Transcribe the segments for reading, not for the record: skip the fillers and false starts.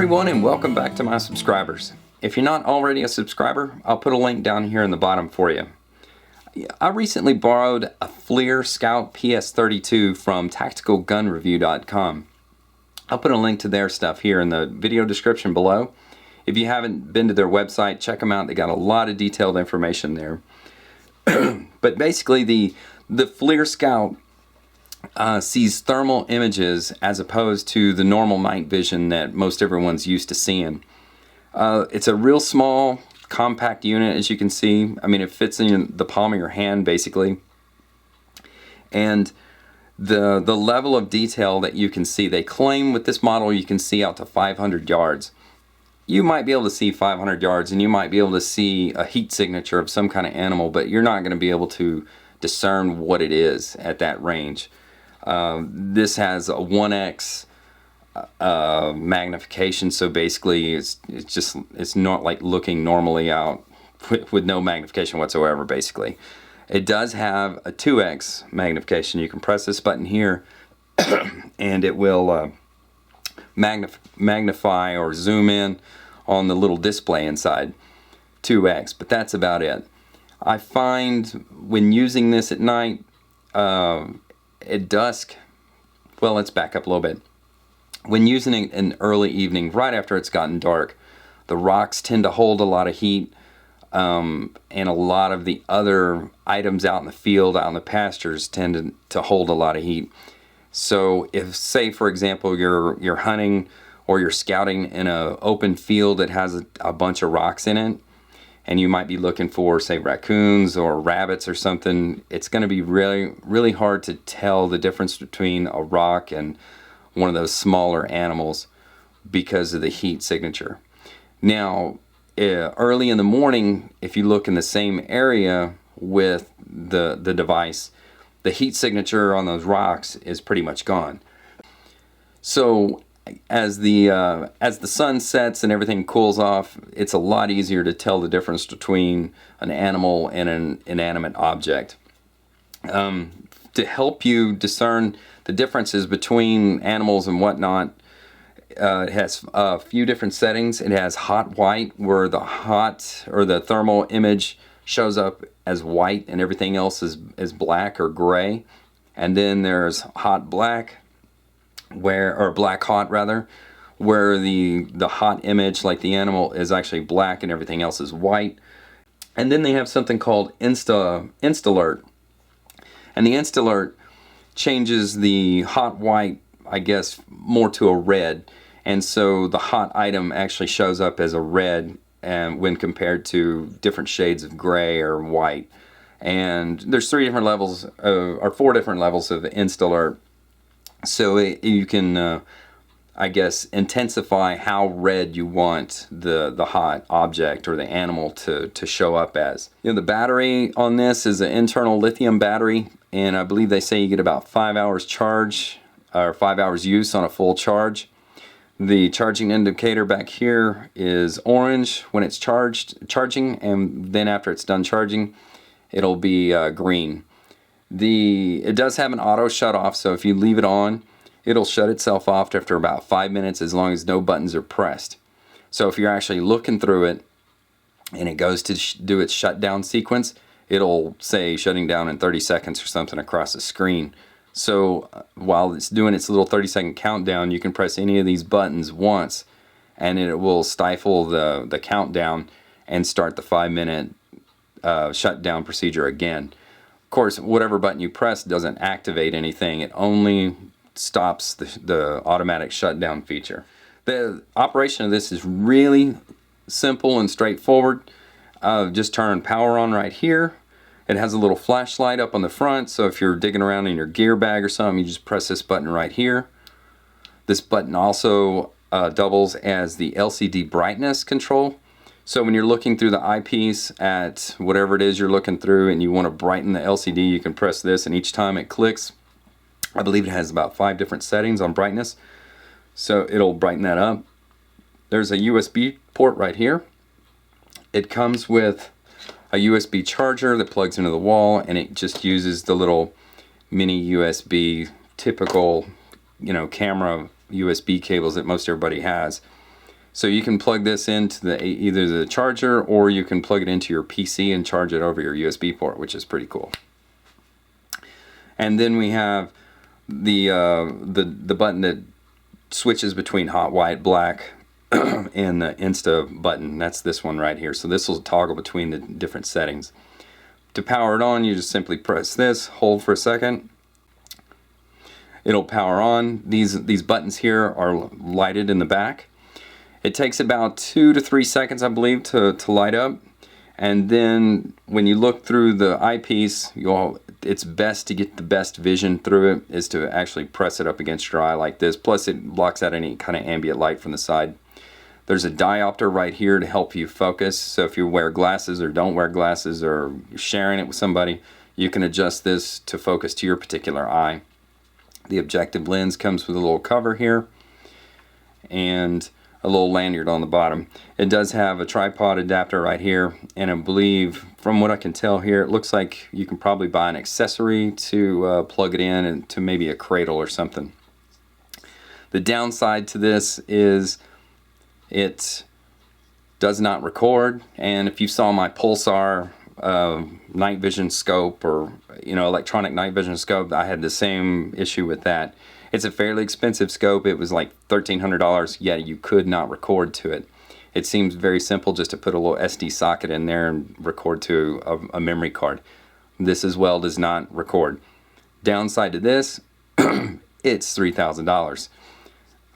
everyone, and welcome back to my subscribers. If you're not already a subscriber, I'll put a link down here in the bottom for you. I recently borrowed a FLIR Scout PS32 from tacticalgunreview.com. I'll put a link to their stuff here in the video description below. If you haven't been to their website, check them out. They got a lot of detailed information there. But basically the FLIR Scout sees thermal images as opposed to the normal night vision that most everyone's used to seeing. It's a real small, compact unit, as you can see. I mean, it fits in the palm of your hand, basically. And the level of detail that you can see, they claim with this model you can see out to 500 yards. You might be able to see 500 yards, and you might be able to see a heat signature of some kind of animal, but you're not going to be able to discern what it is at that range. This has a 1x magnification, so basically it's not like looking normally out with no magnification whatsoever. Basically, it does have a 2x magnification. You can press this button here, and it will magnify or zoom in on the little display inside, 2x. But that's about it. I find when using this at night, at dusk, well, let's back up a little bit. When using it in early evening, right after it's gotten dark, the rocks tend to hold a lot of heat, and a lot of the other items out in the field, out in the pastures, tend to hold a lot of heat. So if, say for example, you're hunting or you're scouting in an open field that has a bunch of rocks in it, and you might be looking for, say, raccoons or rabbits or something, it's going to be really, really hard to tell the difference between a rock and one of those smaller animals because of the heat signature. Now, early in the morning, if you look in the same area with the device, the heat signature on those rocks is pretty much gone. So as the sun sets and everything cools off, it's a lot easier to tell the difference between an animal and an inanimate object. To help you discern the differences between animals and whatnot, it has a few different settings. It has hot white, where the hot or the thermal image shows up as white and everything else is black or gray. And then there's hot black, or black hot rather, where the hot image, like the animal, is actually black and everything else is white. And then they have something called Instalert. And the Instalert changes the hot white, I guess, more to a red. And so the hot item actually shows up as a red, and when compared to different shades of gray or white. And there's 4 different levels of Instalert. So you can, I guess, intensify how red you want the hot object or the animal to show up as. You know, the battery on this is an internal lithium battery, and I believe they say you get about 5 hours charge, or 5 hours use on a full charge. The charging indicator back here is orange when it's charging, and then after it's done charging, it'll be green. It does have an auto shut off, so if you leave it on, it'll shut itself off after about 5 minutes as long as no buttons are pressed. So if you're actually looking through it and it goes to do its shutdown sequence, it'll say shutting down in 30 seconds or something across the screen. So while it's doing its little 30-second countdown, you can press any of these buttons once and it will stifle the countdown and start the 5-minute shutdown procedure again. Of course, whatever button you press doesn't activate anything. It only stops the automatic shutdown feature. The operation of this is really simple and straightforward. Just turn power on right here. It has a little flashlight up on the front, so if you're digging around in your gear bag or something, you just press this button right here. This button also doubles as the LCD brightness control. So when you're looking through the eyepiece at whatever it is you're looking through and you want to brighten the LCD, you can press this, and each time it clicks, I believe it has about 5 different settings on brightness, so it'll brighten that up. There's a USB port right here. It comes with a USB charger that plugs into the wall, and it just uses the little mini USB, typical, camera USB cables that most everybody has. So you can plug this into either the charger, or you can plug it into your PC and charge it over your USB port, which is pretty cool. And then we have the button that switches between hot, white, black, and the Insta button. That's this one right here. So this will toggle between the different settings. To power it on, you just simply press this, hold for a second. It'll power on. These buttons here are lighted in the back. It takes about 2 to 3 seconds, I believe, to light up. And then when you look through the eyepiece, it's best to get the best vision through it is to actually press it up against your eye like this. Plus it blocks out any kind of ambient light from the side. There's a diopter right here to help you focus. So if you wear glasses or don't wear glasses, or you're sharing it with somebody, you can adjust this to focus to your particular eye. The objective lens comes with a little cover here and a little lanyard on the bottom. It does have a tripod adapter right here, and I believe from what I can tell here, it looks like you can probably buy an accessory to plug it in and to maybe a cradle or something. The downside to this is it does not record, and if you saw my Pulsar night vision scope, or electronic night vision scope, I had the same issue with that. It's a fairly expensive scope. It was like $1,300, yet you could not record to it. It seems very simple just to put a little SD socket in there and record to a memory card. This as well does not record. Downside to this, it's $3,000.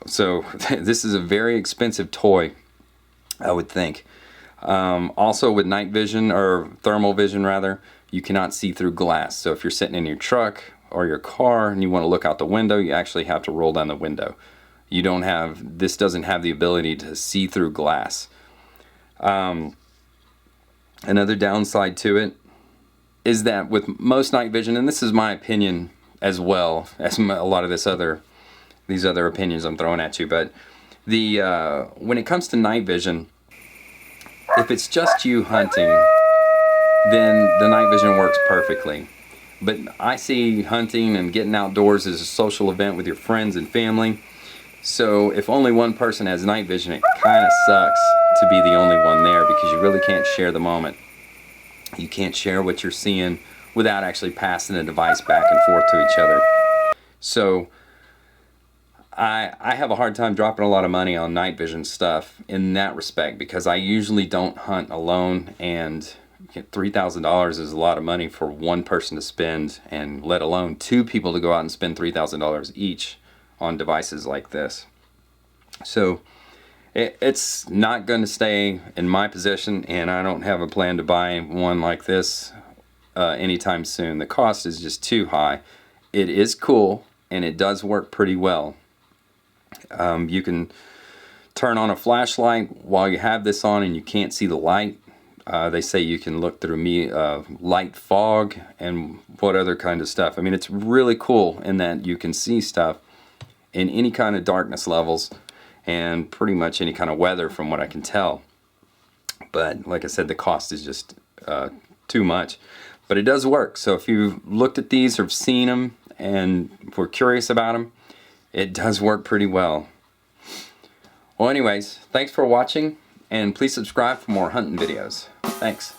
So this is a very expensive toy, I would think. Also with night vision, or thermal vision rather, you cannot see through glass. So if you're sitting in your truck or your car and you want to look out the window, you actually have to roll down the window. This doesn't have the ability to see through glass. Another downside to it is that with most night vision, and this is my opinion as well as a lot of these other opinions I'm throwing at you, but when it comes to night vision, if it's just you hunting, then the night vision works perfectly. But I see hunting and getting outdoors as a social event with your friends and family. So if only one person has night vision, it kind of sucks to be the only one there, because you really can't share the moment. You can't share what you're seeing without actually passing the device back and forth to each other. So I have a hard time dropping a lot of money on night vision stuff in that respect, because I usually don't hunt alone, and $3,000 is a lot of money for one person to spend, and let alone two people to go out and spend $3,000 each on devices like this. So it's not going to stay in my possession, and I don't have a plan to buy one like this anytime soon. The cost is just too high. It is cool, and it does work pretty well. You can turn on a flashlight while you have this on and you can't see the light. They say you can look through light fog and what other kind of stuff. I mean, it's really cool in that you can see stuff in any kind of darkness levels and pretty much any kind of weather from what I can tell. But like I said, the cost is just too much. But it does work. So if you've looked at these or seen them and were curious about them, it does work pretty well. Well, anyways, thanks for watching, and please subscribe for more hunting videos. Thanks.